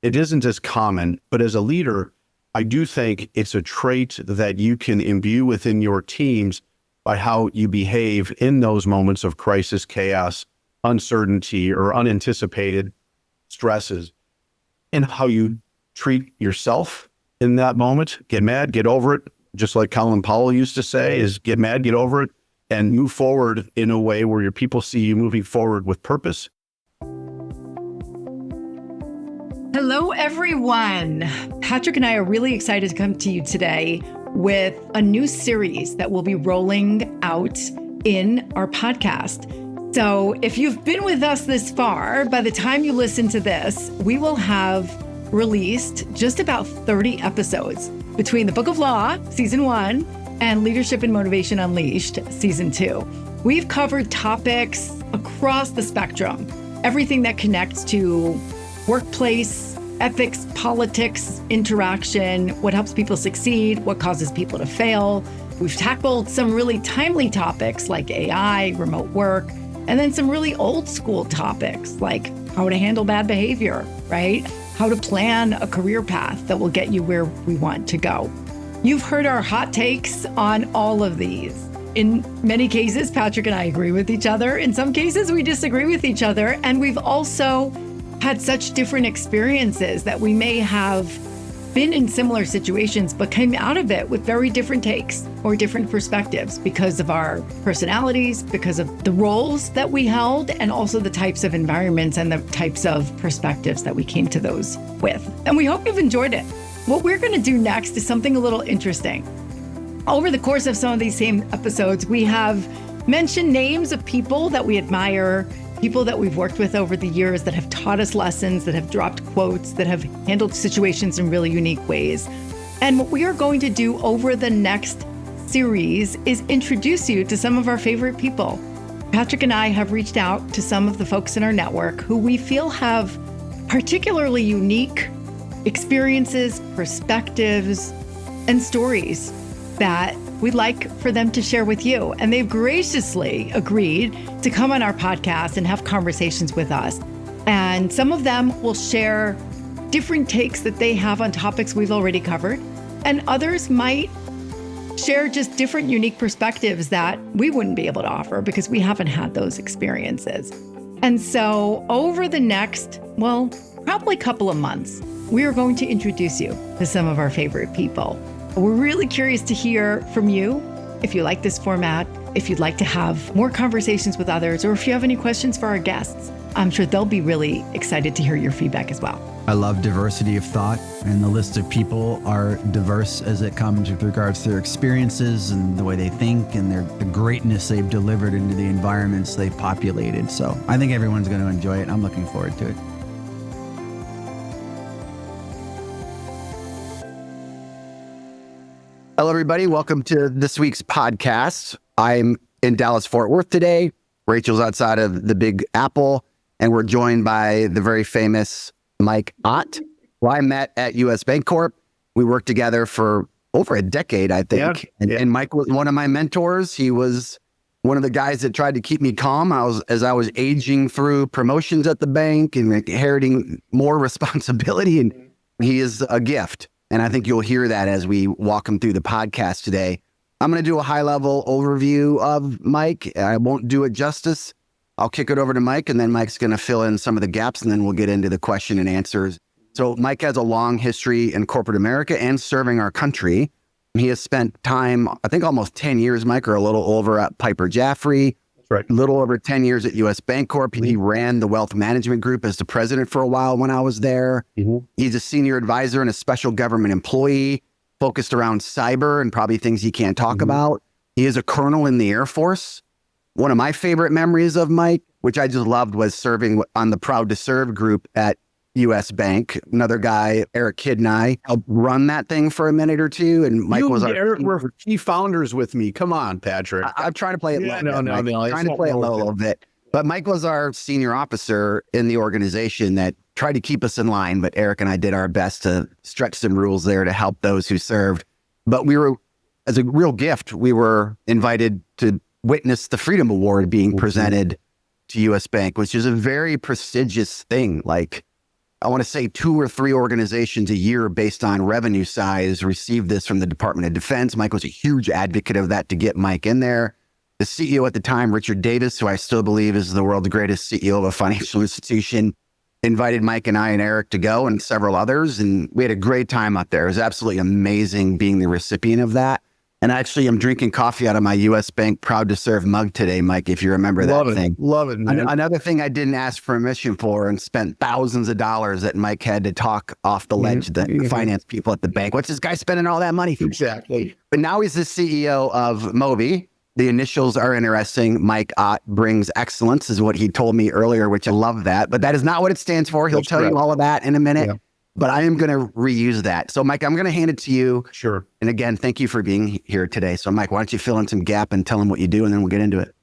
it isn't as common, but as a leader, I do think it's a trait that you can imbue within your teams by how you behave in those moments of crisis, chaos, uncertainty, or unanticipated stresses, and how you treat yourself in that moment. Get mad, get over it. Just like Colin Powell used to say, is get mad, get over it, and move forward in a way where your people see you moving forward with purpose. Hello, everyone. Patrick and I are really excited to come to you today with a new series that will be rolling out in our podcast. So if you've been with us this far, by the time you listen to this, we will have released just about 30 episodes between the Book of Law, Season 1, and Leadership and Motivation Unleashed, Season 2. We've covered topics across the spectrum, everything that connects to workplace, ethics, politics, interaction, what helps people succeed, what causes people to fail. We've tackled some really timely topics like AI, remote work, and then some really old school topics like how to handle bad behavior, right? How to plan a career path that will get you where we want to go. You've heard our hot takes on all of these. In many cases, Patrick and I agree with each other. In some cases, we disagree with each other. And we've also had such different experiences that we may have been in similar situations, but came out of it with very different takes or different perspectives because of our personalities, because of the roles that we held, and also the types of environments and the types of perspectives that we came to those with. And we hope you've enjoyed it. What we're going to do next is something a little interesting. Over the course of some of these same episodes, we have mentioned names of people that we admire, people that we've worked with over the years that have taught us lessons, that have dropped quotes, that have handled situations in really unique ways. And what we are going to do over the next series is introduce you to some of our favorite people. Patrick and I have reached out to some of the folks in our network who we feel have particularly unique experiences, perspectives, and stories that we'd like for them to share with you. And they've graciously agreed to come on our podcast and have conversations with us. And some of them will share different takes that they have on topics we've already covered. And others might share just different unique perspectives that we wouldn't be able to offer because we haven't had those experiences. And so over the next, probably couple of months, we are going to introduce you to some of our favorite people. We're really curious to hear from you if you like this format, if you'd like to have more conversations with others, or if you have any questions for our guests. I'm sure they'll be really excited to hear your feedback as well. I love diversity of thought, and the list of people are diverse as it comes with regards to their experiences and the way they think and the greatness they've delivered into the environments they've populated. So I think everyone's going to enjoy it. I'm looking forward to it. Hello, everybody. Welcome to this week's podcast. I'm in Dallas-Fort Worth today. Rachel's outside of the Big Apple, and we're joined by the very famous Mike Ott, who I met at US Bank Corp. We worked together for over a decade, I think. Yeah. And Mike was one of my mentors. He was one of the guys that tried to keep me calm as I was aging through promotions at the bank and inheriting more responsibility. And he is a gift. And I think you'll hear that as we walk him through the podcast today. I'm going to do a high-level overview of Mike. I won't do it justice. I'll kick it over to Mike, and then Mike's going to fill in some of the gaps, and then we'll get into the question and answers. So Mike has a long history in corporate America and serving our country. He has spent time, I think almost 10 years, Mike, or a little over at Piper Jaffray. That's right. A little over 10 years at US Bank Corp. He ran the wealth management group as the president for a while when I was there. Mm-hmm. He's a senior advisor and a special government employee focused around cyber and probably things he can't talk about. He is a colonel in the Air Force. One of my favorite memories of Mike, which I just loved, was serving on the Proud to Serve group at US Bank. Another guy, Eric Kidd, and I helped run that thing for a minute or two. And Mike was our... Eric were key founders with me. Come on, Patrick. I'm trying to play it low. No. Trying to play it low a little bit. But Mike was our senior officer in the organization that tried to keep us in line. But Eric and I did our best to stretch some rules there to help those who served. But we were, as a real gift, we were invited to witness the Freedom Award being presented to US Bank, which is a very prestigious thing. Like, I want to say 2 or 3 organizations a year based on revenue size received this from the Department of Defense. Mike was a huge advocate of that to get Mike in there. The CEO at the time, Richard Davis, who I still believe is the world's greatest CEO of a financial institution, invited Mike and I and Eric to go and several others. And we had a great time up there. It was absolutely amazing being the recipient of that. And actually, I'm drinking coffee out of my US Bank Proud to Serve mug today, Mike, if you remember that thing. Love it, man. Another thing I didn't ask permission for and spent thousands of dollars that Mike had to talk off the ledge, the finance people at the bank. What's this guy spending all that money for? Exactly. But now he's the CEO of MOBÄ. The initials are interesting. Mike Ott brings excellence is what he told me earlier, which I love that. But that is not what it stands for. He'll tell you all of that in a minute. Yeah. But I am going to reuse that. So, Mike, I'm going to hand it to you. Sure. And again, thank you for being here today. So, Mike, why don't you fill in some gap and tell them what you do, and then we'll get into it.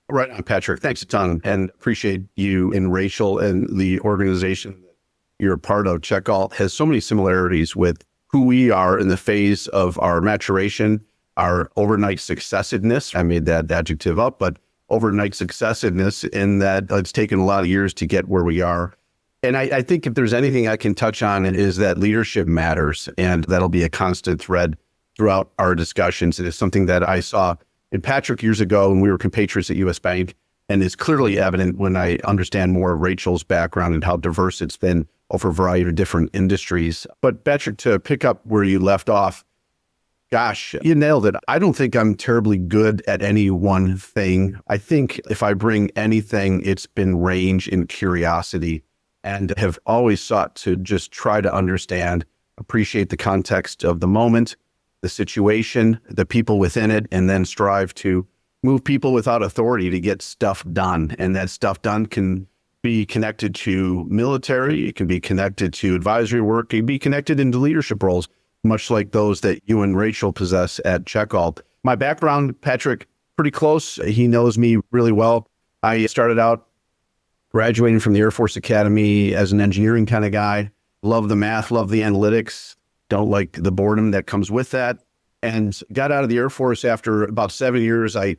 Right on, Patrick. Thanks a ton, and appreciate you and Rachel and the organization that you're a part of. Checkall has so many similarities with who we are in the phase of our maturation, our overnight successiveness. I made that adjective up, but overnight successiveness in that it's taken a lot of years to get where we are. And I think if there's anything I can touch on, it is that leadership matters. And that'll be a constant thread throughout our discussions. It is something that I saw in Patrick years ago when we were compatriots at US Bank, and is clearly evident when I understand more of Rachel's background and how diverse it's been over a variety of different industries. But Patrick, to pick up where you left off, gosh, you nailed it. I don't think I'm terribly good at any one thing. I think if I bring anything, it's been range and curiosity, and have always sought to just try to understand, appreciate the context of the moment, the situation, the people within it, and then strive to move people without authority to get stuff done. And that stuff done can be connected to military, it can be connected to advisory work, it can be connected into leadership roles, much like those that you and Rachel possess at Checkall. My background, Patrick, pretty close. He knows me really well. I started out graduating from the Air Force Academy as an engineering kind of guy. Love the math, love the analytics, don't like the boredom that comes with that. And got out of the Air Force after about 7 years. I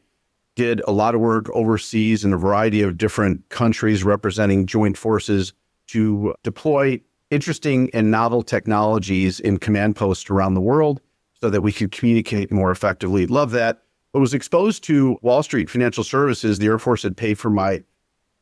did a lot of work overseas in a variety of different countries representing joint forces to deploy interesting and novel technologies in command posts around the world so that we could communicate more effectively. Love that. But was exposed to Wall Street financial services. The Air Force had paid for my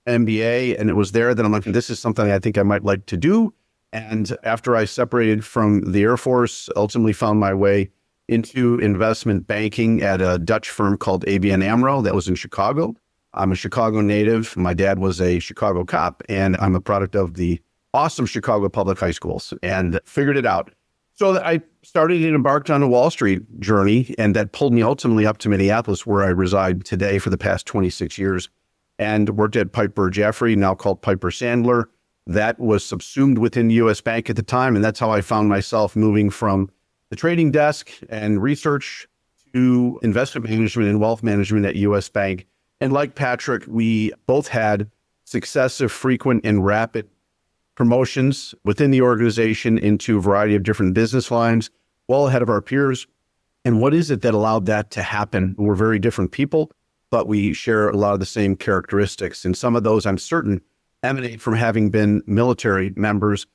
MBA, and it was there that I'm like, this is something I think I might like to do. And after I separated from the Air Force, ultimately found my way into investment banking at a Dutch firm called ABN AMRO that was in Chicago. I'm a Chicago native. My dad was a Chicago cop, and I'm a product of the awesome Chicago public high schools, and figured it out. So I started and embarked on a Wall Street journey, and that pulled me ultimately up to Minneapolis, where I reside today for the past 26 years. And worked at Piper Jaffray, now called Piper Sandler. That was subsumed within US Bank at the time. And that's how I found myself moving from the trading desk and research to investment management and wealth management at US Bank. And like Patrick, we both had successive, frequent, and rapid promotions within the organization into a variety of different business lines, well ahead of our peers. And what is it that allowed that to happen? We're very different people, but we share a lot of the same characteristics. And some of those, I'm certain, emanate from having been military members,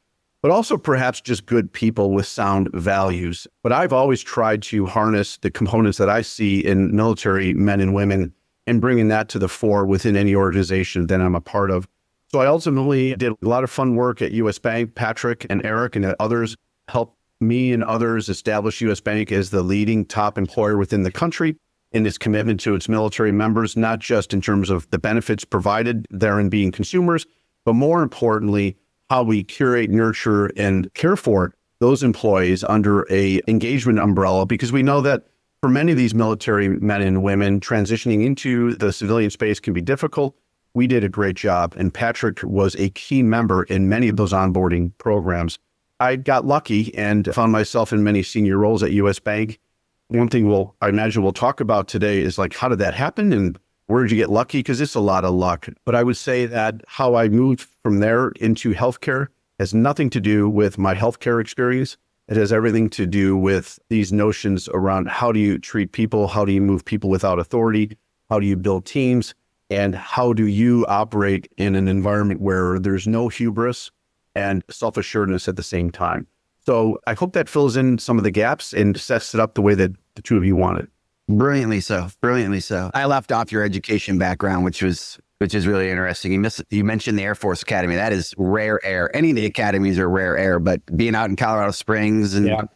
but also perhaps just good people with sound values. But I've always tried to harness the components that I see in military men and women and bringing that to the fore within any organization that I'm a part of. So I ultimately did a lot of fun work at US Bank. Patrick and Eric and others helped me and others establish US Bank as the leading top employer within the country in its commitment to its military members, not just in terms of the benefits provided therein being consumers, but more importantly, how we curate, nurture, and care for those employees under a engagement umbrella, because we know that for many of these military men and women, transitioning into the civilian space can be difficult. We did a great job, and Patrick was a key member in many of those onboarding programs. I got lucky and found myself in many senior roles at US Bank. One thing I imagine we'll talk about today is like, how did that happen and where did you get lucky? Because it's a lot of luck. But I would say that how I moved from there into healthcare has nothing to do with my healthcare experience. It has everything to do with these notions around how do you treat people, how do you move people without authority, how do you build teams, and how do you operate in an environment where there's no hubris, and self-assuredness at the same time. So I hope that fills in some of the gaps and sets it up the way that the two of you want it. Brilliantly so. Brilliantly so. I left off your education background, which is really interesting. You mentioned the Air Force Academy. That is rare air. Any of the academies are rare air, but being out in Colorado Springs and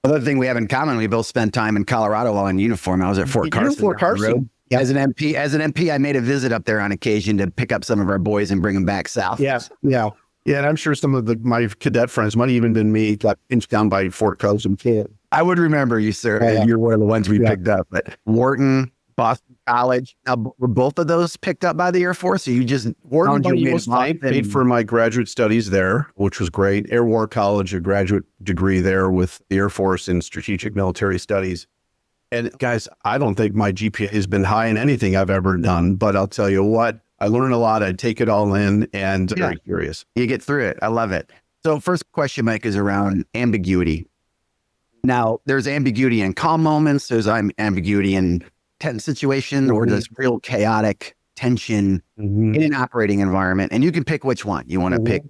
another thing we have in common, we both spent time in Colorado while in uniform. I was at Fort Carson. Fort Carson. Yep. As an MP, I made a visit up there on occasion to pick up some of our boys and bring them back south. Yeah. Yeah, and I'm sure some of my cadet friends might have even been me, got pinched down by Fort Carson. I would remember you, sir. Yeah. You're one of the ones we picked up. But Wharton, Boston College, now, were both of those picked up by the Air Force? Or you just Wharton paid for my graduate studies there, which was great. Air War College, a graduate degree there with the Air Force in strategic military studies. And guys, I don't think my GPA has been high in anything I've ever done, but I'll tell you what, I learn a lot. I take it all in and very curious. You get through it. I love it. So first question, Mike, is around ambiguity. Now, there's ambiguity in calm moments. There's ambiguity in tense situation, or there's real chaotic tension in an operating environment. And you can pick which one. You want to pick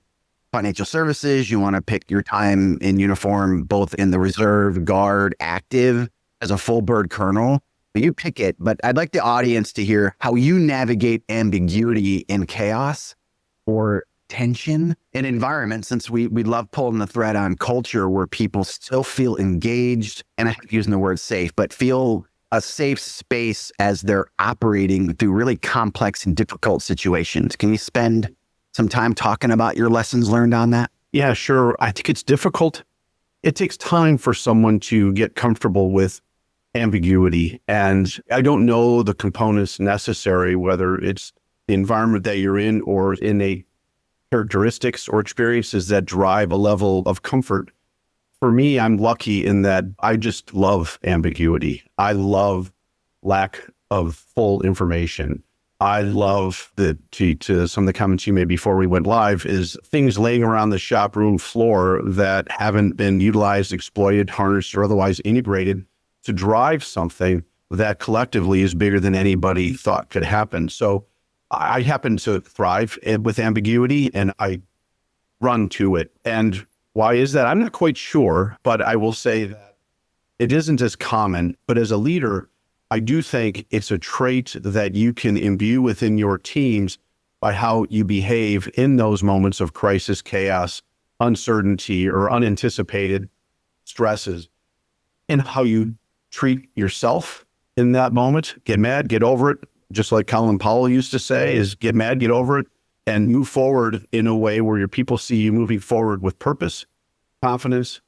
financial services. You want to pick your time in uniform, both in the reserve, guard, active, as a full bird colonel. You pick it, but I'd like the audience to hear how you navigate ambiguity in chaos or tension in environments, since we love pulling the thread on culture where people still feel engaged, and I hate using the word safe, but feel a safe space as they're operating through really complex and difficult situations. Can you spend some time talking about your lessons learned on that? Yeah, sure. I think it's difficult. It takes time for someone to get comfortable with ambiguity. And I don't know the components necessary, whether it's the environment that you're in or in a characteristics or experiences that drive a level of comfort. For me, I'm lucky in that I just love ambiguity. I love lack of full information. I love to some of the comments you made before we went live, is things laying around the shop room floor that haven't been utilized, exploited, harnessed, or otherwise integrated to drive something that collectively is bigger than anybody thought could happen. So I happen to thrive with ambiguity, and I run to it. And why is that? I'm not quite sure, but I will say that it isn't as common. But as a leader, I do think it's a trait that you can imbue within your teams by how you behave in those moments of crisis, chaos, uncertainty, or unanticipated stresses, and how you treat yourself in that moment. Get mad, get over it. Just like Colin Powell used to say, is get mad, get over it, and move forward in a way where your people see you moving forward with purpose, confidence,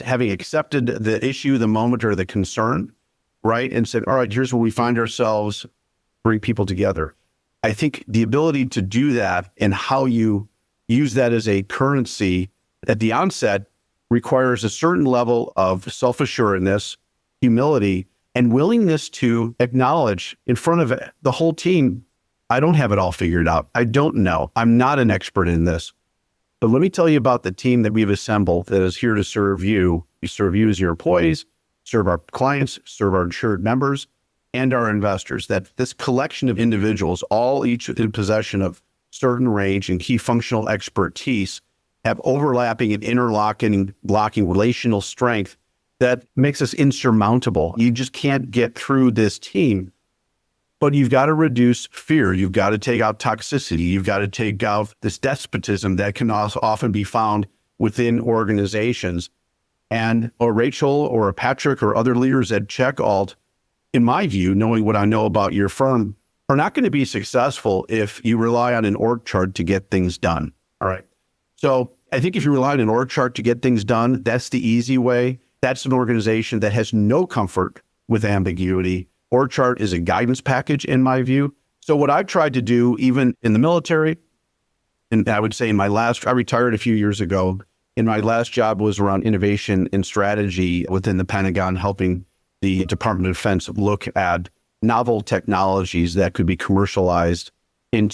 having accepted the issue, the moment, or the concern, right? And said, all right, here's where we find ourselves, bring people together. I think the ability to do that and how you use that as a currency at the onset requires a certain level of self-assuredness, humility, and willingness to acknowledge in front of the whole team, I don't have it all figured out. I don't know. I'm not an expert in this. But let me tell you about the team that we've assembled that is here to serve you. We serve you as your employees, serve our clients, serve our insured members, and our investors. That this collection of individuals, each in possession of certain range and key functional expertise, have overlapping and interlocking relational strength that makes us insurmountable. You just can't get through this team. But you've got to reduce fear. You've got to take out toxicity. You've got to take out this despotism that can also often be found within organizations. And a Rachel or a Patrick or other leaders at CheckAlt, in my view, knowing what I know about your firm, are not going to be successful if you rely on an org chart to get things done. All right. So I think if you rely on an org chart to get things done, that's the easy way. That's an organization that has no comfort with ambiguity. Org chart is a guidance package, in my view. So what I've tried to do, even in the military, and I would say I retired a few years ago, and my last job was around innovation and strategy within the Pentagon, helping the Department of Defense look at novel technologies that could be commercialized in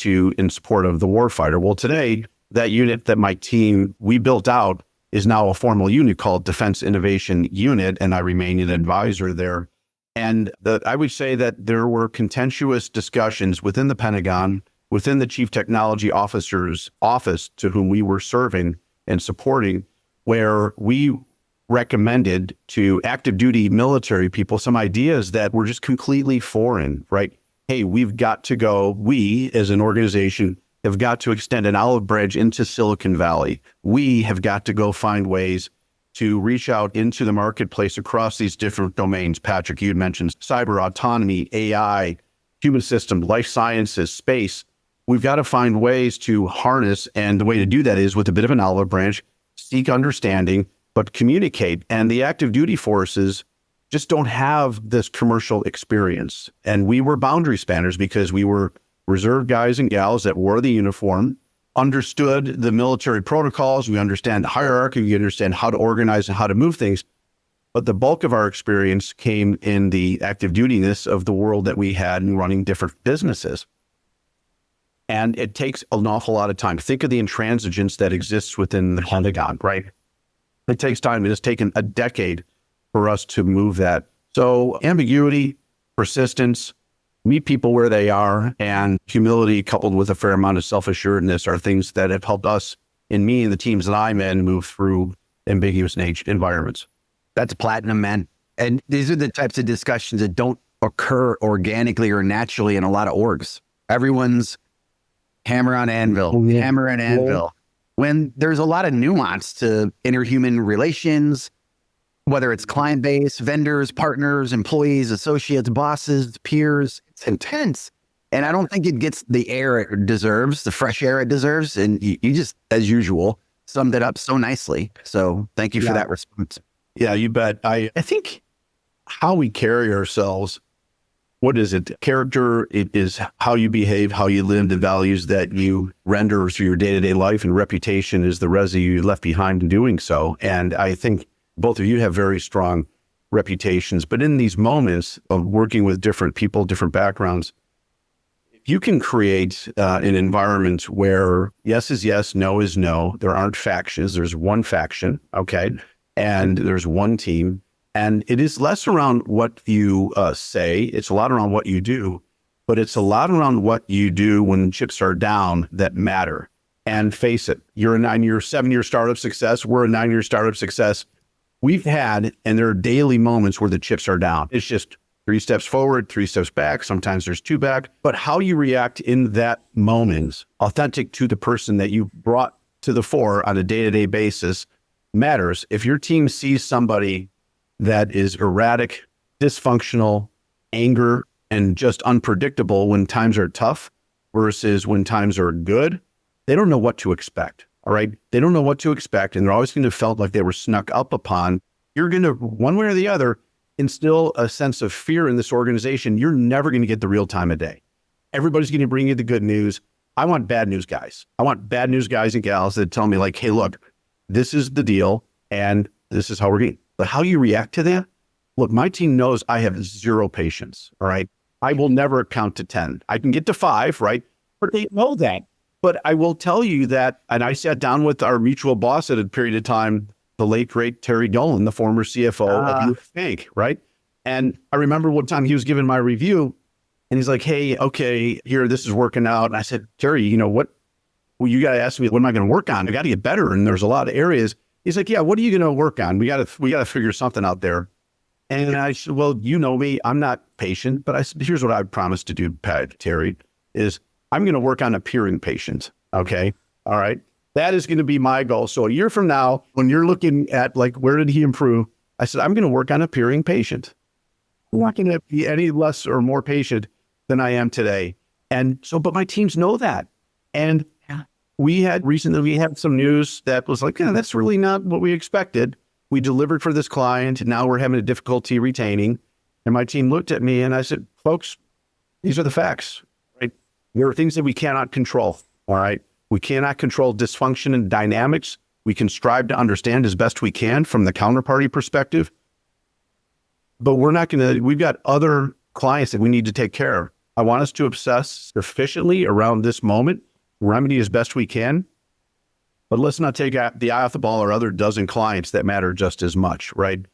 support of the warfighter. Well, today, that unit that my team, we built out, is now a formal unit called Defense Innovation Unit, and I remain an advisor there. And I would say that there were contentious discussions within the Pentagon, within the Chief Technology Officer's office to whom we were serving, and supporting, where we recommended to active duty military people some ideas that were just completely foreign, right? Hey, we've got to go, we as an organization have got to extend an olive branch into Silicon Valley. We have got to go find ways to reach out into the marketplace across these different domains. Patrick, you had mentioned cyber, autonomy, AI, human systems, life sciences, space. We've got to find ways to harness, and the way to do that is with a bit of an olive branch, seek understanding, but communicate. And the active duty forces just don't have this commercial experience. And we were boundary spanners because we were reserve guys and gals that wore the uniform, understood the military protocols, we understand the hierarchy, we understand how to organize and how to move things. But the bulk of our experience came in the active dutiness of the world that we had in running different businesses. And it takes an awful lot of time. Think of the intransigence that exists within the Pentagon, right? It takes time. It has taken a decade for us to move that. So ambiguity, persistence, meet people where they are, and humility coupled with a fair amount of self-assuredness are things that have helped us, and me and the teams that I'm in, move through ambiguous environments. That's platinum, man. And these are the types of discussions that don't occur organically or naturally in a lot of orgs. Everyone's hammer on anvil, hammer and anvil. When there's a lot of nuance to interhuman relations, whether it's client base, vendors, partners, employees, associates, bosses, peers, it's intense. And I don't think it gets the air it deserves, the fresh air it deserves. And you just, as usual, summed it up so nicely. So thank you for that response. Yeah, you bet. I think how we carry ourselves, what is it? Character, it is how you behave, how you live, the values that you render through your day-to-day life, and reputation is the residue you left behind in doing so. And I think both of you have very strong reputations, but in these moments of working with different people, different backgrounds, if you can create an environment where yes is yes, no is no, there aren't factions, there's one faction, okay? And there's one team, and it is less around what you say, it's a lot around what you do, but it's a lot around what you do when chips are down that matter. And face it, you're a 7-year startup success, we're a 9-year startup success. We've had, and there are daily moments where the chips are down. It's just 3 steps forward, 3 steps back. Sometimes there's 2 back. But how you react in that moment, authentic to the person that you brought to the fore on a day-to-day basis, matters. If your team sees somebody that is erratic, dysfunctional, anger, and just unpredictable when times are tough versus when times are good, they don't know what to expect. All right. They don't know what to expect. And they're always going to felt like they were snuck up upon. You're going to, one way or the other, instill a sense of fear in this organization. You're never going to get the real time of day. Everybody's going to bring you the good news. I want bad news guys. I want bad news guys and gals that tell me like, hey, look, this is the deal. And this is how we're getting. But how you react to that? Look, my team knows I have 0 patience. All right. I will never count to 10. I can get to 5, right? But they know that. But I will tell you that, and I sat down with our mutual boss at a period of time, the late, great Terry Dolan, the former CFO of US Bank, right? And I remember one time he was giving my review, and he's like, hey, okay, here, this is working out. And I said, Terry, you know what? Well, you got to ask me, what am I going to work on? I got to get better. And there's a lot of areas. He's like, yeah, what are you going to work on? We got to figure something out there. And I said, well, you know me, I'm not patient, but I said, here's what I promised to do, Terry, is I'm going to work on appearing patient. Okay. All right. That is going to be my goal. So a year from now, when you're looking at like, where did he improve? I said, I'm going to work on appearing patient. I'm not going to be any less or more patient than I am today. And so, but my teams know that. And we had some news that was like, yeah, that's really not what we expected. We delivered for this client and now we're having a difficulty retaining. And my team looked at me and I said, folks, these are the facts. There are things that we cannot control, all right? We cannot control dysfunction and dynamics. We can strive to understand as best we can from the counterparty perspective, but we've got other clients that we need to take care of. I want us to obsess sufficiently around this moment, remedy as best we can, but let's not take the eye off the ball or other dozen clients that matter just as much, right?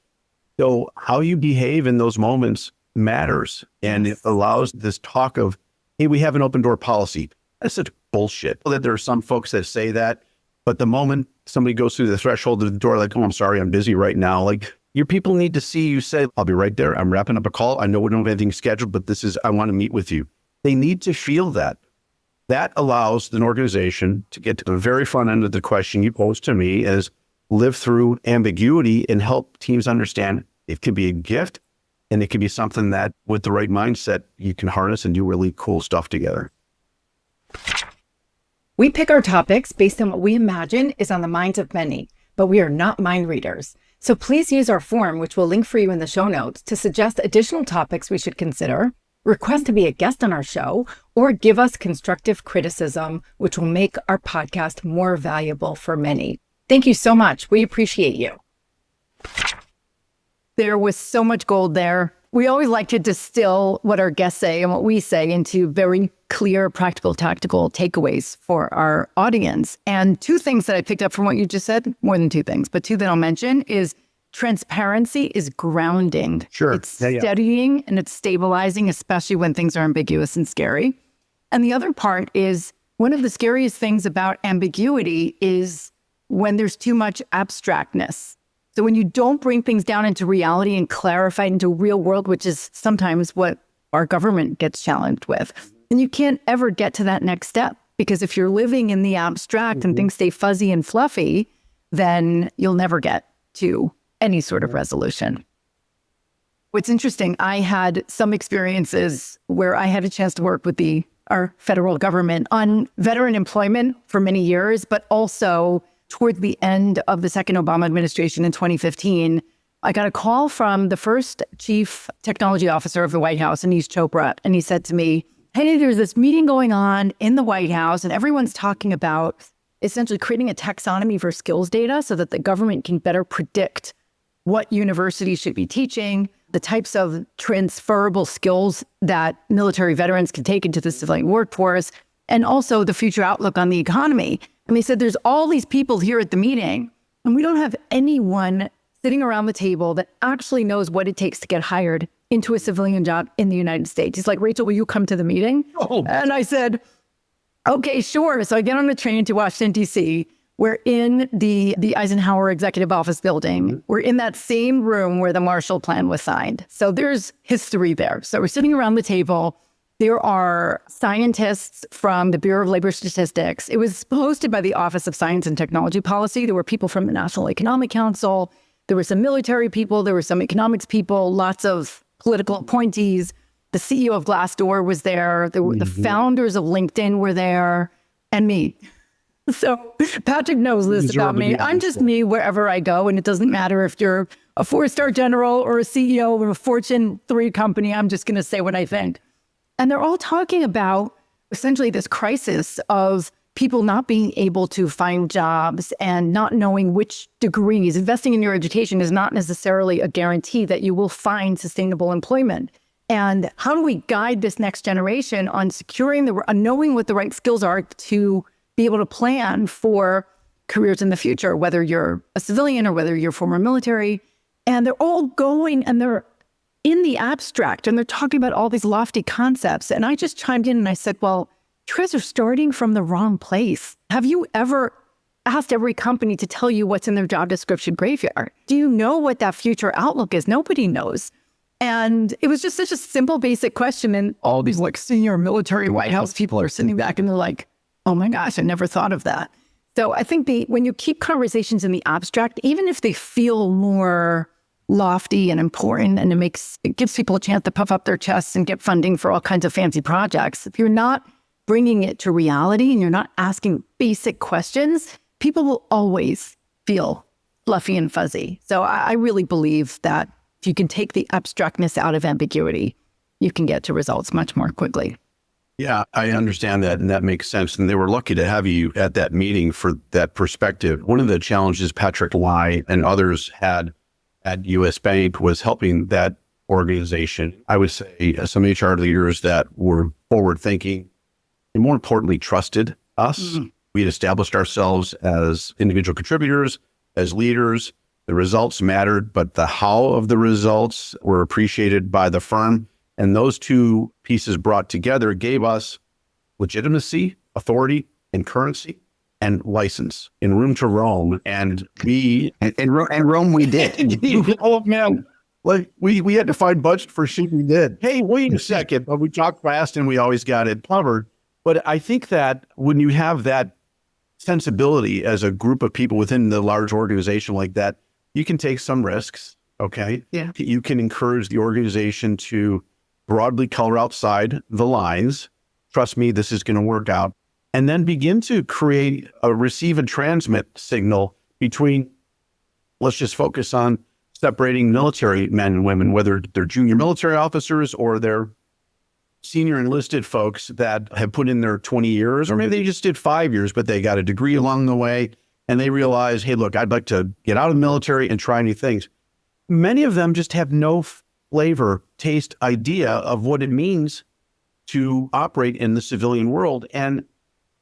So how you behave in those moments matters, and it allows this talk of, hey, we have an open door policy. That's such bullshit. That there are some folks that say that, but the moment somebody goes through the threshold of the door, like, oh, I'm sorry, I'm busy right now. Like, your people need to see you say, I'll be right there. I'm wrapping up a call. I know we don't have anything scheduled, but I want to meet with you. They need to feel that. That allows an organization to get to the very front end of the question you posed to me, is live through ambiguity and help teams understand it could be a gift and it could be something that with the right mindset, you can harness and do really cool stuff together. We pick our topics based on what we imagine is on the minds of many, but we are not mind readers. So please use our form, which we'll link for you in the show notes, to suggest additional topics we should consider, request to be a guest on our show, or give us constructive criticism, which will make our podcast more valuable for many. Thank you so much. We appreciate you. There was so much gold there. We always like to distill what our guests say and what we say into very clear, practical, tactical takeaways for our audience. And two things that I picked up from what you just said, more than two things, but two that I'll mention is transparency is grounding. Sure. It's steadying and it's stabilizing, especially when things are ambiguous and scary. And the other part is one of the scariest things about ambiguity is when there's too much abstractness. So when you don't bring things down into reality and clarify into real world, which is sometimes what our government gets challenged with, and you can't ever get to that next step, because if you're living in the abstract and things stay fuzzy and fluffy, then you'll never get to any sort of resolution. What's interesting, I had some experiences where I had a chance to work with our federal government on veteran employment for many years, but also toward the end of the second Obama administration in 2015, I got a call from the first chief technology officer of the White House, Anish Chopra, and he said to me, hey, there's this meeting going on in the White House, and everyone's talking about essentially creating a taxonomy for skills data so that the government can better predict what universities should be teaching, the types of transferable skills that military veterans can take into the civilian workforce, and also the future outlook on the economy. And they said, there's all these people here at the meeting, and we don't have anyone sitting around the table that actually knows what it takes to get hired into a civilian job in the United States. He's like, Rachel, will you come to the meeting? Oh. And I said, okay, sure. So I get on the train to Washington, D.C. We're in the Eisenhower Executive Office building. Mm-hmm. We're in that same room where the Marshall Plan was signed. So there's history there. So we're sitting around the table. There are scientists from the Bureau of Labor Statistics. It was hosted by the Office of Science and Technology Policy. There were people from the National Economic Council. There were some military people. There were some economics people, lots of political appointees. The CEO of Glassdoor was there. The founders of LinkedIn were there, and me. So Patrick knows this about me. I'm just me wherever I go, and it doesn't matter if you're a 4-star general or a CEO of a Fortune 3 company. I'm just going to say what I think. And they're all talking about essentially this crisis of people not being able to find jobs and not knowing which degrees. Investing in your education is not necessarily a guarantee that you will find sustainable employment. And how do we guide this next generation on securing knowing what the right skills are to be able to plan for careers in the future, whether you're a civilian or whether you're former military? And they're all going and they're in the abstract, and they're talking about all these lofty concepts. And I just chimed in and I said, well, you guys are starting from the wrong place. Have you ever asked every company to tell you what's in their job description graveyard? Do you know what that future outlook is? Nobody knows. And it was just such a simple, basic question. And all these like senior military White House people are sitting back and they're like, oh my gosh, I never thought of that. So I think when you keep conversations in the abstract, even if they feel more lofty and important, and it gives people a chance to puff up their chests and get funding for all kinds of fancy projects. If you're not bringing it to reality and you're not asking basic questions, people will always feel fluffy and fuzzy. So I really believe that if you can take the abstractness out of ambiguity, you can get to results much more quickly. Yeah, I understand that, and that makes sense. And they were lucky to have you at that meeting for that perspective. One of the challenges Patrick Lai and others had at U.S. Bank was helping that organization. I would say some HR leaders that were forward-thinking and more importantly, trusted us. Mm-hmm. We had established ourselves as individual contributors, as leaders. The results mattered, but the how of the results were appreciated by the firm. And those two pieces brought together gave us legitimacy, authority, and currency and license and room to roam. And and Rome we did. oh man, like we had to find budget for shit we did. Hey, wait a second. But we talked fast and we always got it covered. But I think that when you have that sensibility as a group of people within the large organization like that, you can take some risks. Okay. Yeah. You can encourage the organization to broadly color outside the lines. Trust me, this is going to work out. And then begin to create a receive and transmit signal between, let's just focus on separating military men and women, whether they're junior military officers or they're senior enlisted folks that have put in their 20 years, or maybe they just did 5 years, but they got a degree along the way and they realize, hey, look, I'd like to get out of the military and try new things. Many of them just have no flavor, taste, idea of what it means to operate in the civilian world. And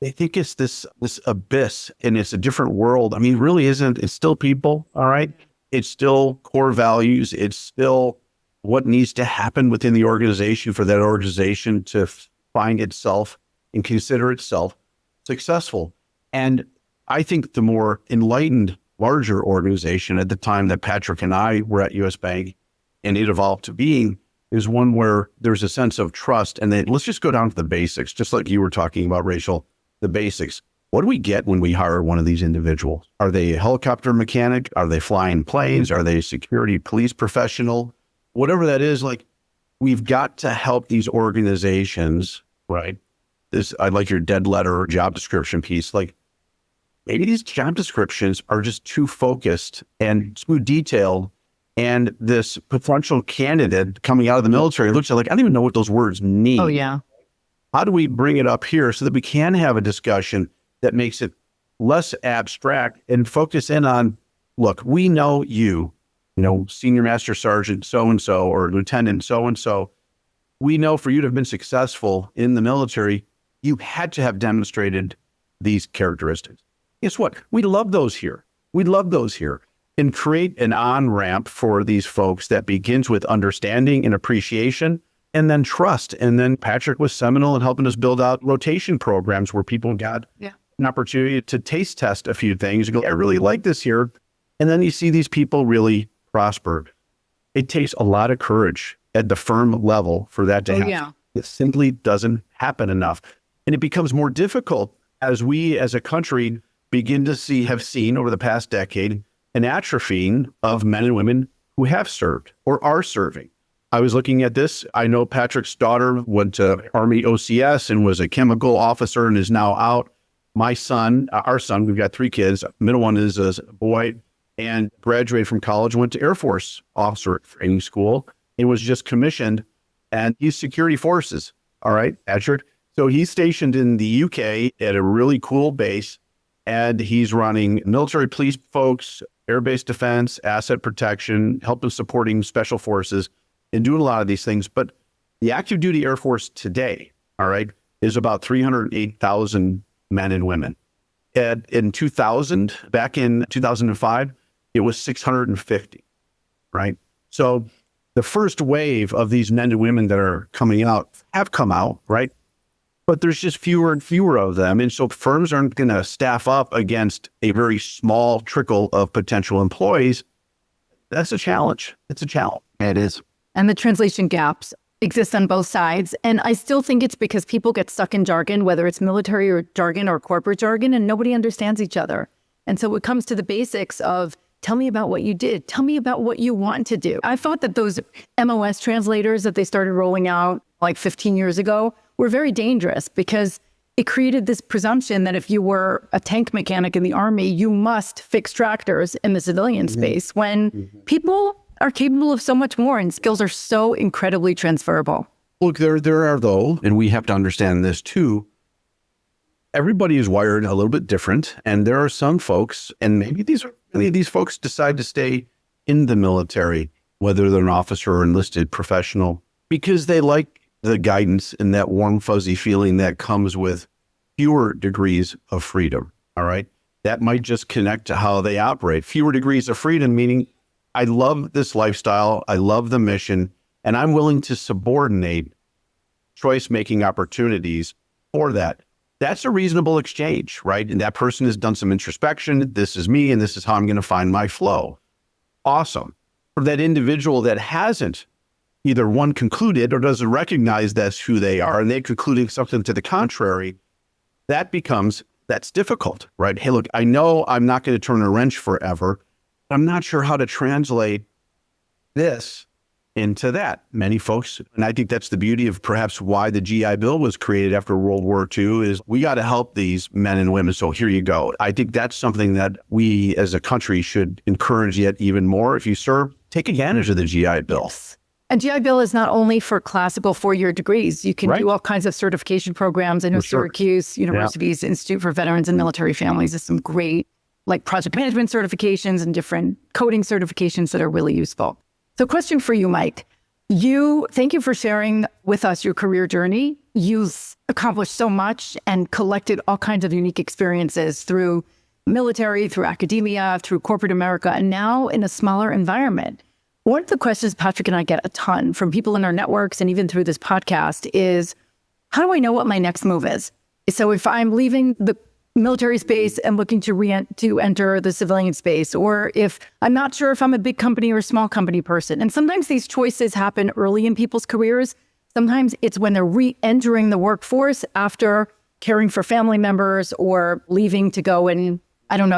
they think it's this abyss and it's a different world. I mean, it really isn't. It's still people, all right? It's still core values. It's still what needs to happen within the organization for that organization to find itself and consider itself successful. And I think the more enlightened, larger organization at the time that Patrick and I were at US Bank and it evolved to being is one where there's a sense of trust. And then let's just go down to the basics, just like you were talking about, Rachel, the basics. What do we get when we hire one of these individuals? Are they a helicopter mechanic? Are they flying planes? Are they a security police professional? Whatever that is, like, we've got to help these organizations, right? I like your dead letter job description piece. Like, maybe these job descriptions are just too focused and too detailed. And this potential candidate coming out of the military looks like, I don't even know what those words mean. Oh, yeah. How do we bring it up here so that we can have a discussion that makes it less abstract and focus in on, look, we know you know, Senior Master Sergeant so-and-so or Lieutenant so-and-so. We know for you to have been successful in the military, you had to have demonstrated these characteristics. Guess what? We love those here. We love those here. And create an on-ramp for these folks that begins with understanding and appreciation and then trust. And then Patrick was seminal in helping us build out rotation programs where people got an opportunity to taste test a few things and go, I really like this here. And then you see these people really prosper. It takes a lot of courage at the firm level for that to happen. Yeah. It simply doesn't happen enough. And it becomes more difficult as we as a country begin to have seen over the past decade an atrophying of men and women who have served or are serving. I was looking at this. I know Patrick's daughter went to Army OCS and was a chemical officer and is now out. My son, our son, we've got 3 kids. Middle one is a boy and graduated from college, went to Air Force officer training school and was just commissioned. And he's security forces. All right, Patrick. So he's stationed in the UK at a really cool base. And he's running military police folks, air-based defense, asset protection, helping supporting special forces and doing a lot of these things. But the active duty Air Force today, all right, is about 308,000 men and women. And in 2000, back in 2005, it was 650, right? So the first wave of these men and women that are coming out have come out, right? But there's just fewer and fewer of them. And so firms aren't going to staff up against a very small trickle of potential employees. That's a challenge. It's a challenge. It is. And the translation gaps exist on both sides. And I still think it's because people get stuck in jargon, whether it's military or jargon or corporate jargon, and nobody understands each other. And so it comes to the basics of, tell me about what you did. Tell me about what you want to do. I thought that those MOS translators that they started rolling out like 15 years ago were very dangerous because it created this presumption that if you were a tank mechanic in the Army, you must fix tractors in the civilian space when people are capable of so much more and skills are so incredibly transferable. Look, there are though, and we have to understand this too, everybody is wired a little bit different. And there are some folks, and maybe many of these folks decide to stay in the military, whether they're an officer or enlisted professional, because they like the guidance and that warm, fuzzy feeling that comes with fewer degrees of freedom. All right. That might just connect to how they operate. Fewer degrees of freedom, meaning I love this lifestyle. I love the mission, and I'm willing to subordinate choice-making opportunities for that. that's a reasonable exchange, right? And that person has done some introspection. This is me, and this is how I'm going to find my flow. Awesome. For that individual that hasn't either one concluded or doesn't recognize that's who they are, and they're concluding something to the contrary, that's difficult, right? Hey, look, I know I'm not going to turn a wrench forever. I'm not sure how to translate this into that. Many folks, and I think that's the beauty of perhaps why the GI Bill was created after World War II, is we got to help these men and women. So here you go. I think that's something that we as a country should encourage yet even more. If you serve, take advantage of the GI Bill. Yes. And GI Bill is not only for classical 4-year degrees. You can Right. do all kinds of certification programs. I know For sure. Syracuse University's Institute for Veterans and Military Families has some great project management certifications and different coding certifications that are really useful. So question for you, Mike. Thank you for sharing with us your career journey. You've accomplished so much and collected all kinds of unique experiences through military, through academia, through corporate America, and now in a smaller environment. One of the questions Patrick and I get a ton from people in our networks and even through this podcast is, how do I know what my next move is? So if I'm leaving the military space and looking to enter the civilian space, or if I'm not sure if I'm a big company or a small company person. And sometimes these choices happen early in people's careers. Sometimes it's when they're re-entering the workforce after caring for family members or leaving to go and,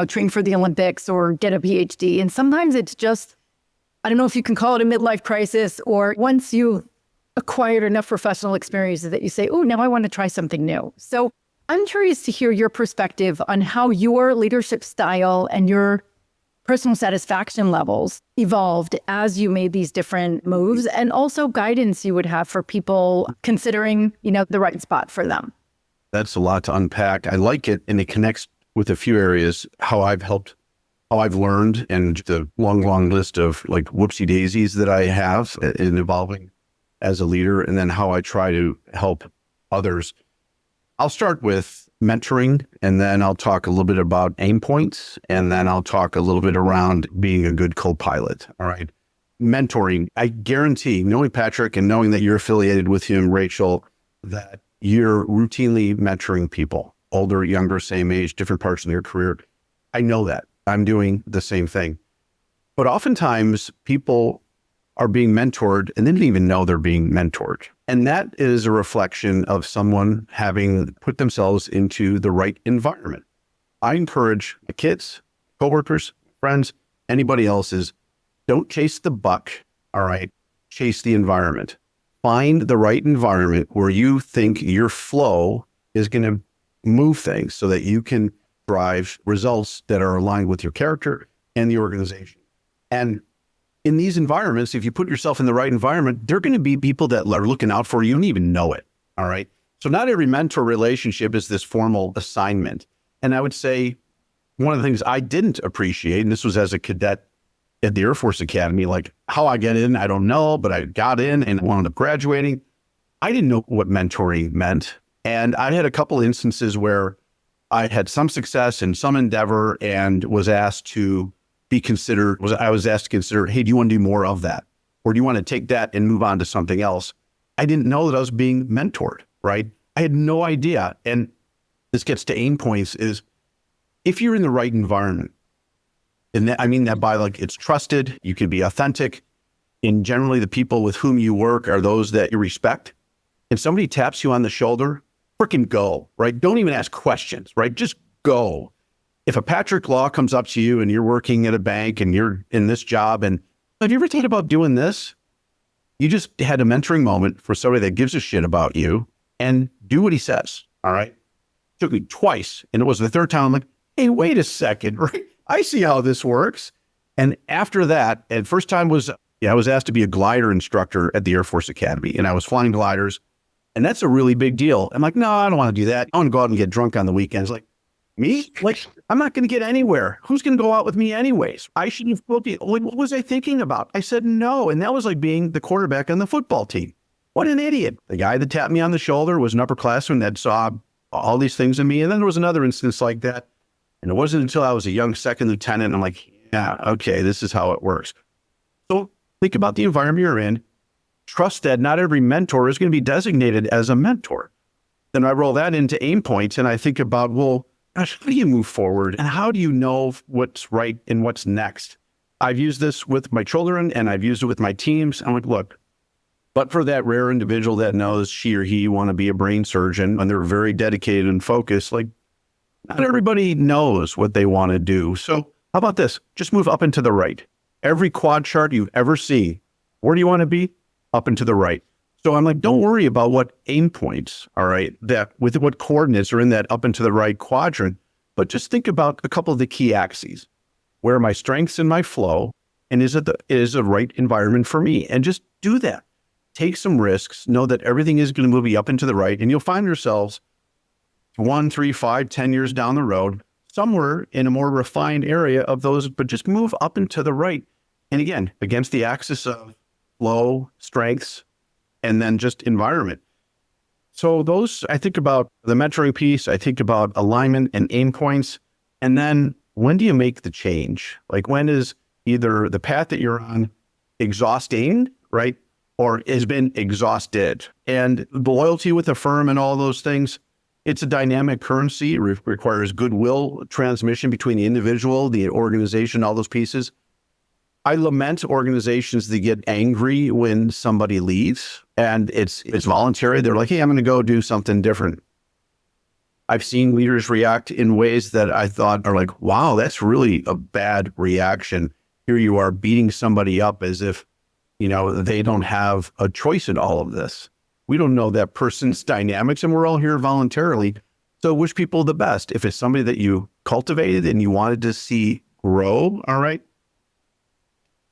train for the Olympics or get a PhD. And sometimes it's just, I don't know if you can call it a midlife crisis, or once you acquired enough professional experiences that you say, oh, now I want to try something new. So I'm curious to hear your perspective on how your leadership style and your personal satisfaction levels evolved as you made these different moves, and also guidance you would have for people considering, the right spot for them. That's a lot to unpack. I like it, and it connects with a few areas, how I've learned, and the long list of whoopsie daisies that I have in evolving as a leader, and then how I try to help others. I'll start with mentoring, and then I'll talk a little bit about aim points, and then I'll talk a little bit around being a good co-pilot. All right. Mentoring, I guarantee, knowing Patrick and knowing that you're affiliated with him, Rachel, that you're routinely mentoring people, older, younger, same age, different parts of their career. I know that. I'm doing the same thing. But oftentimes people are being mentored and they didn't even know they're being mentored. And that is a reflection of someone having put themselves into the right environment. I encourage my kids, coworkers, friends, anybody else is, don't chase the buck, all right? Chase the environment. Find the right environment where you think your flow is going to move things so that you can drive results that are aligned with your character and the organization. And in these environments, if you put yourself in the right environment, there are going to be people that are looking out for you. You don't even know it. All right. So not every mentor relationship is this formal assignment. And I would say one of the things I didn't appreciate, and this was as a cadet at the Air Force Academy, how I get in, I don't know, but I got in and wound up graduating. I didn't know what mentoring meant. And I had a couple instances where I had some success in some endeavor and was asked to be considered, I was asked to consider, hey, do you want to do more of that? Or do you want to take that and move on to something else? I didn't know that I was being mentored, right? I had no idea. And this gets to aim points is if you're in the right environment, and I mean that by it's trusted, you can be authentic, and generally the people with whom you work are those that you respect. And somebody taps you on the shoulder, freaking go, right? Don't even ask questions, right? Just go. If a Patrick Law comes up to you and you're working at a bank and you're in this job and have you ever thought about doing this? You just had a mentoring moment for somebody that gives a shit about you and do what he says. All right. It took me twice. And it was the third time I'm like, hey, wait a second, right? I see how this works. And after that, and first time was, I was asked to be a glider instructor at the Air Force Academy and I was flying gliders. And that's a really big deal. I'm like, no, I don't want to do that. I want to go out and get drunk on the weekends. Me? I'm not going to get anywhere. Who's going to go out with me anyways? I shouldn't have booked it. What was I thinking about? I said no. And that was like being the quarterback on the football team. What an idiot. The guy that tapped me on the shoulder was an upperclassman that saw all these things in me. And then there was another instance like that. And it wasn't until I was a young second lieutenant. I'm like, yeah, okay, this is how it works. So think about the environment you're in. Trust that not every mentor is going to be designated as a mentor. Then I roll that into aim points and I think about, well, gosh, how do you move forward? And how do you know what's right and what's next? I've used this with my children and I've used it with my teams. I'm like, look, but for that rare individual that knows she or he want to be a brain surgeon and they're very dedicated and focused, like not everybody knows what they want to do. So how about this? Just move up and to the right. Every quad chart you've ever seen, where do you want to be? Up and to the right. So I'm like, don't worry about what aim points, all right, that with what coordinates are in that up and to the right quadrant, but just think about a couple of the key axes. Where are my strengths and my flow? And is it the right environment for me? And just do that. Take some risks, know that everything is going to move you up and to the right, and you'll find yourselves 1, 3, 5, 10 years down the road, somewhere in a more refined area of those, but just move up and to the right. And again, against the axis of flow, strengths, and then just environment. So those, I think about the mentoring piece, I think about alignment and aim points. And then when do you make the change? Like when is either the path that you're on exhausting, right? Or has been exhausted? And the loyalty with the firm and all those things, it's a dynamic currency. It requires goodwill transmission between the individual, the organization, all those pieces. I lament organizations that get angry when somebody leaves and it's voluntary. They're like, hey, I'm going to go do something different. I've seen leaders react in ways that I thought are like, wow, that's really a bad reaction. Here you are beating somebody up as if, they don't have a choice in all of this. We don't know that person's dynamics and we're all here voluntarily. So wish people the best. If it's somebody that you cultivated and you wanted to see grow, all right,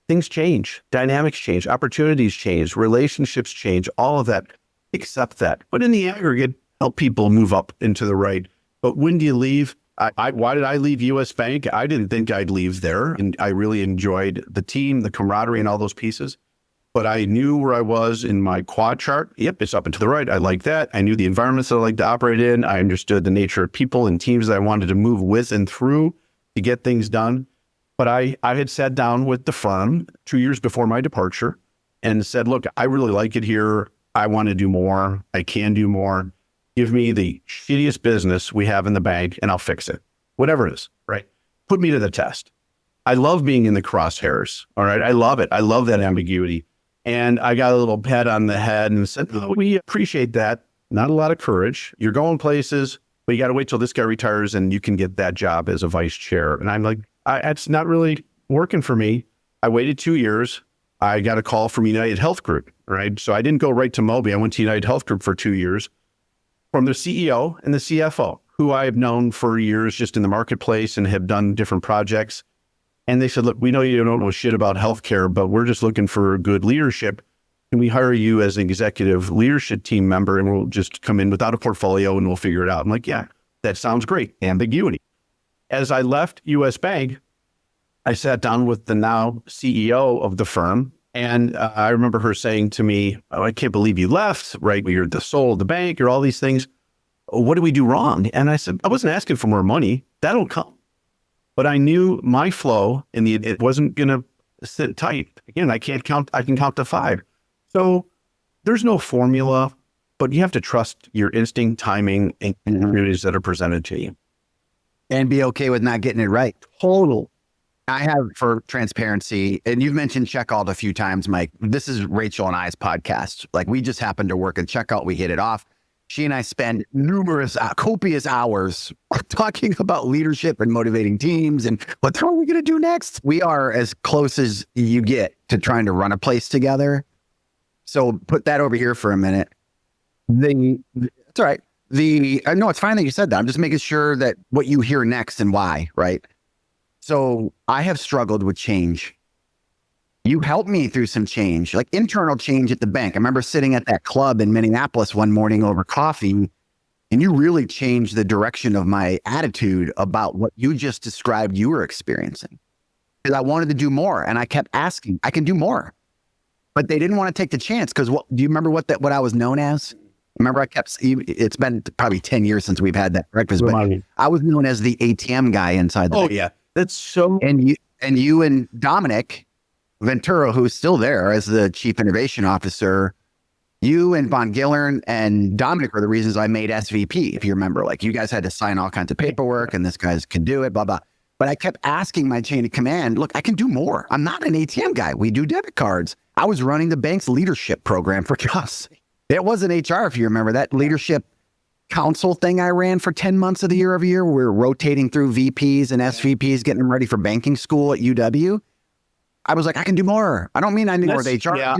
things change, dynamics change, opportunities change, relationships change, all of that. Accept that. But in the aggregate, help people move up into the right. But when do you leave? Why did I leave US Bank? I didn't think I'd leave there. And I really enjoyed the team, the camaraderie, and all those pieces. But I knew where I was in my quad chart. Yep, it's up and to the right. I like that. I knew the environments that I like to operate in. I understood the nature of people and teams that I wanted to move with and through to get things done. But I had sat down with the firm 2 years before my departure and said, look, I really like it here. I want to do more. I can do more. Give me the shittiest business we have in the bank and I'll fix it. Whatever it is, right? Put me to the test. I love being in the crosshairs. All right. I love it. I love that ambiguity. And I got a little pat on the head and said, oh, we appreciate that. Not a lot of courage. You're going places, but you got to wait till this guy retires and you can get that job as a vice chair. And I'm like, it's not really working for me. I waited 2 years. I got a call from United Health Group, right? So I didn't go right to MOBÄ. I went to United Health Group for 2 years from the CEO and the CFO, who I have known for years just in the marketplace and have done different projects. And they said, look, we know you don't know shit about healthcare, but we're just looking for good leadership. Can we hire you as an executive leadership team member and we'll just come in without a portfolio and we'll figure it out? I'm like, yeah, that sounds great. Ambiguity. As I left US Bank, I sat down with the now CEO of the firm. And I remember her saying to me, oh, I can't believe you left, right? You're the soul of the bank, you're all these things. What did we do wrong? And I said, I wasn't asking for more money. That'll come. But I knew my flow and it wasn't going to sit tight. Again, I can count to 5. So there's no formula, but you have to trust your instinct, timing, and opportunities that are presented to you. And be okay with not getting it right. Total. I have, for transparency, and you've mentioned Checkout a few times, Mike. This is Rachel and I's podcast. Like, we just happened to work at Checkout. We hit it off. She and I spend numerous, copious hours talking about leadership and motivating teams and what are we going to do next? We are as close as you get to trying to run a place together. So put that over here for a minute. It's all right. No, it's fine that you said that. I'm just making sure that what you hear next and why, right? So I have struggled with change. You helped me through some change, like internal change at the bank. I remember sitting at that club in Minneapolis one morning over coffee, and you really changed the direction of my attitude about what you just described you were experiencing. Because I wanted to do more, and I kept asking, I can do more. But they didn't want to take the chance because do you remember what I was known as? Remember, it's been probably 10 years since we've had that breakfast, but I was known as the ATM guy inside the bank. Yeah. That's so. And you and Dominic Ventura, who's still there as the chief innovation officer, You and Von Gillern and Dominic are the reasons I made SVP, if you remember. Like, you guys had to sign all kinds of paperwork, and this guy can do it, blah, blah. But I kept asking my chain of command, look, I can do more. I'm not an ATM guy. We do debit cards. I was running the bank's leadership program for us. It wasn't HR, if you remember. That leadership council thing I ran for 10 months of the year every year. We were rotating through VPs and SVPs, getting them ready for banking school at UW. I was like, I can do more. I don't mean I need more with HR. Yeah,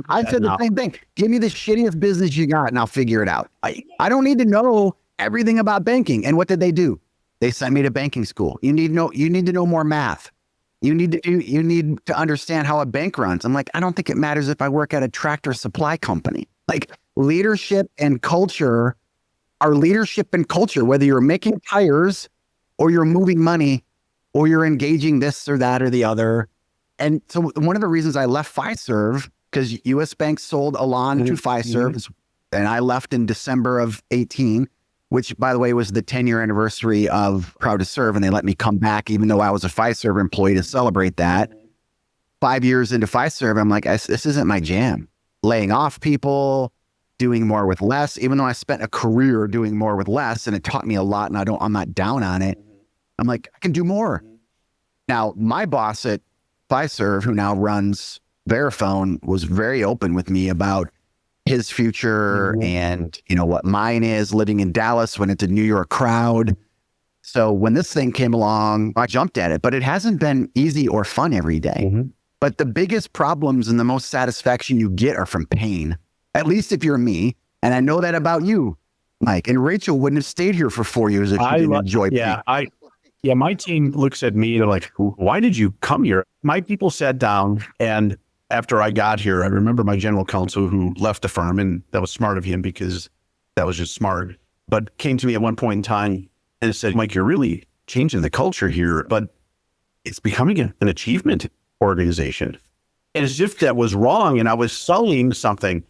I said the same thing. Give me the shittiest business you got and I'll figure it out. I don't need to know everything about banking. And what did they do? They sent me to banking school. You need to know more math. You need to understand how a bank runs. I'm like, I don't think it matters if I work at a tractor supply company. Like, leadership and culture are leadership and culture, whether you're making tires or you're moving money or you're engaging this or that or the other. And so one of the reasons I left Fiserv, because US Bank sold Elan to Fiserv, and I left in December of 18, which, by the way, was the 10-year anniversary of Proud to Serve, and they let me come back, even though I was a Fiserv employee, to celebrate that. 5 years into Fiserv, I'm like, this isn't my jam. Laying off people, doing more with less, even though I spent a career doing more with less, and it taught me a lot, and I'm not down on it. I'm like, I can do more. Now, my boss at Fiserv, who now runs Verifone, was very open with me about his future and, what mine is, living in Dallas when it's a New York crowd. So when this thing came along, I jumped at it, but it hasn't been easy or fun every day. But the biggest problems and the most satisfaction you get are from pain, at least if you're me. And I know that about you, Mike. And Rachel wouldn't have stayed here for 4 years if she didn't enjoy pain. Yeah, my team looks at me, they're like, why did you come here? My people sat down, and after I got here, I remember my general counsel, who left the firm, and that was smart of him because that was just smart, but came to me at one point in time and said, Mike, you're really changing the culture here, but it's becoming an achievement organization. And as if that was wrong, and I was selling something.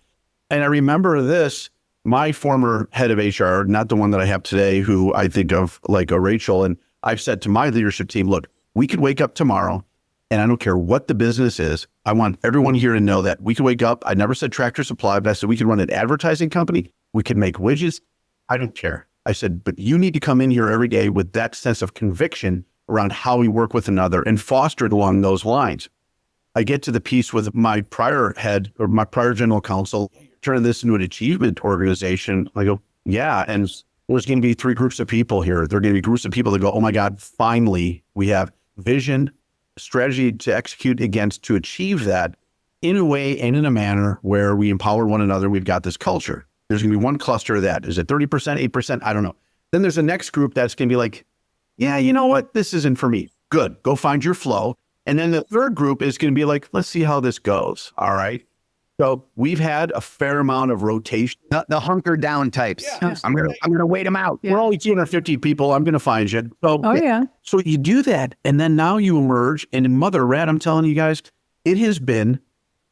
And I remember this, my former head of HR, not the one that I have today, who I think of like a Rachel, and I've said to my leadership team, look, we could wake up tomorrow, and I don't care what the business is. I want everyone here to know that we could wake up. I never said Tractor Supply, but I said we could run an advertising company. We could make widgets. I don't care. I said, but you need to come in here every day with that sense of conviction around how we work with another and foster it along those lines. I get to the piece with my prior head or my prior general counsel, turning this into an achievement organization. I go, yeah. And there's going to be 3 groups of people here. There are going to be groups of people that go, oh my God, finally, we have vision, strategy to execute against, to achieve that in a way and in a manner where we empower one another. We've got this culture. There's going to be one cluster of that. Is it 30%, 8%? I don't know. Then there's a next group that's going to be like, yeah, you know what? This isn't for me. Good. Go find your flow. And then the third group is going to be like, let's see how this goes. All right. So we've had a fair amount of rotation. The hunker down types. Yeah. I'm gonna wait them out. Yeah. We're only 250 people. I'm gonna find you. So, So you do that, and then now you emerge. And in Mother Rat, I'm telling you guys, it has been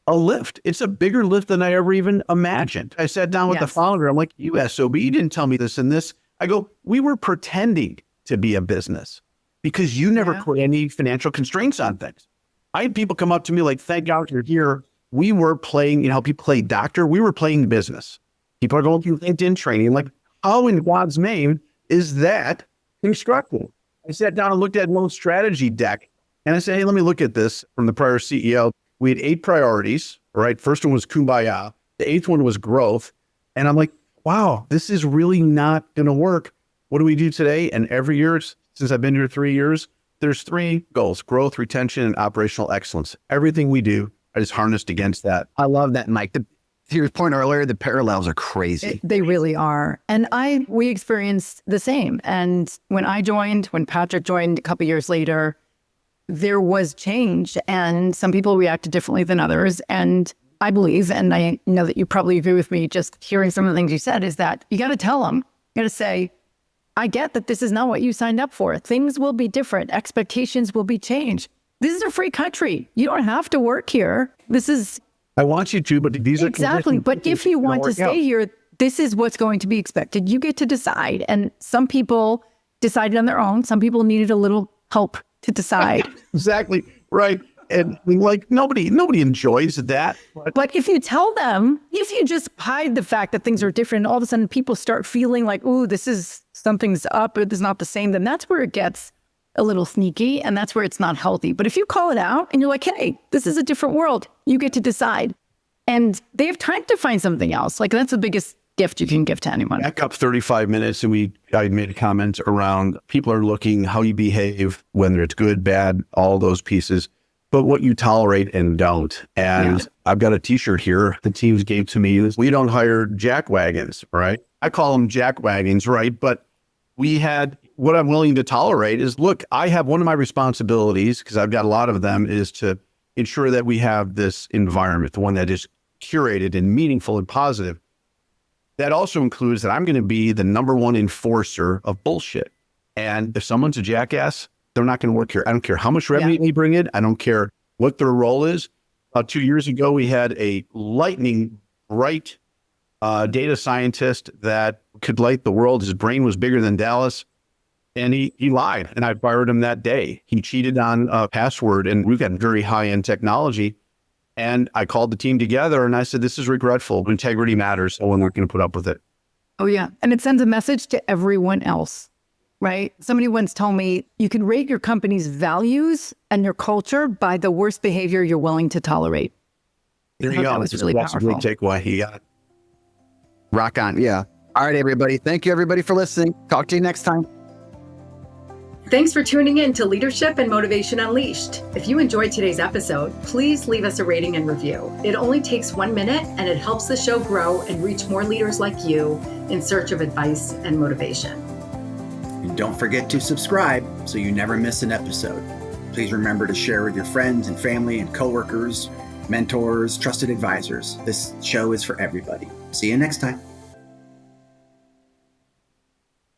a lift. It's a bigger lift than I ever even imagined. I sat down with the founder. I'm like, you SOB, you didn't tell me this and this. I go, we were pretending to be a business because you never put any financial constraints on things. I had people come up to me like, thank God you're here. We were playing, how people play doctor. We were playing business. People are going through LinkedIn training. Like, how in God's name is that constructive? I sat down and looked at one strategy deck, and I said, hey, let me look at this from the prior CEO. We had 8 priorities, right? First one was kumbaya. The 8th one was growth. And I'm like, wow, this is really not going to work. What do we do today? And every year, since I've been here 3 years, there's 3 goals: growth, retention, and operational excellence. Everything we do is harnessed against that. I love that, Mike. To your point earlier, the parallels are crazy. They really are. And we experienced the same. And when Patrick joined a couple years later, there was change, and some people reacted differently than others. And I believe, and I know that you probably agree with me, just hearing some of the things you said, is that you got to tell them, you got to say, I get that this is not what you signed up for. Things will be different. Expectations will be changed. This is a free country. You don't have to work here. I want you to, but these are exactly. But if you want to stay here, this is what's going to be expected. You get to decide. And some people decided on their own. Some people needed a little help to decide. Exactly. Right. And like nobody enjoys that. But if you tell them, if you just hide the fact that things are different, all of a sudden people start feeling like, ooh, something's up, or this is not the same, then that's where it gets a little sneaky, and that's where it's not healthy. But if you call it out and you're like, hey, this is a different world, you get to decide. And they have time to find something else. Like, that's the biggest gift you can give to anyone. Back up 35 minutes, and I made a comment around people are looking how you behave, whether it's good, bad, all those pieces, but what you tolerate and don't. And I've got a t-shirt here the teams gave to me. We don't hire jackwagons, right? I call them jackwagons, right? But what I'm willing to tolerate is, look, I have one of my responsibilities, because I've got a lot of them, is to ensure that we have this environment, the one that is curated and meaningful and positive. That also includes that I'm going to be the number one enforcer of bullshit. And if someone's a jackass, they're not going to work here. I don't care how much revenue they bring in. I don't care what their role is. 2 years ago, we had a lightning bright data scientist that could light the world. His brain was bigger than Dallas. And he lied, and I fired him that day. He cheated on a password, and we've got very high-end technology. And I called the team together, and I said, this is regretful. Integrity matters, so we're not going to put up with it. Oh, yeah. And it sends a message to everyone else, right? Somebody once told me, you can rate your company's values and your culture by the worst behavior you're willing to tolerate. There you go. That was really That's powerful. a great takeaway. You got it. Rock on. Yeah. All right, everybody. Thank you, everybody, for listening. Talk to you next time. Thanks for tuning in to Leadership and Motivation Unleashed. If you enjoyed today's episode, please leave us a rating and review. It only takes 1 minute, and it helps the show grow and reach more leaders like you in search of advice and motivation. And don't forget to subscribe so you never miss an episode. Please remember to share with your friends and family and coworkers, mentors, trusted advisors. This show is for everybody. See you next time.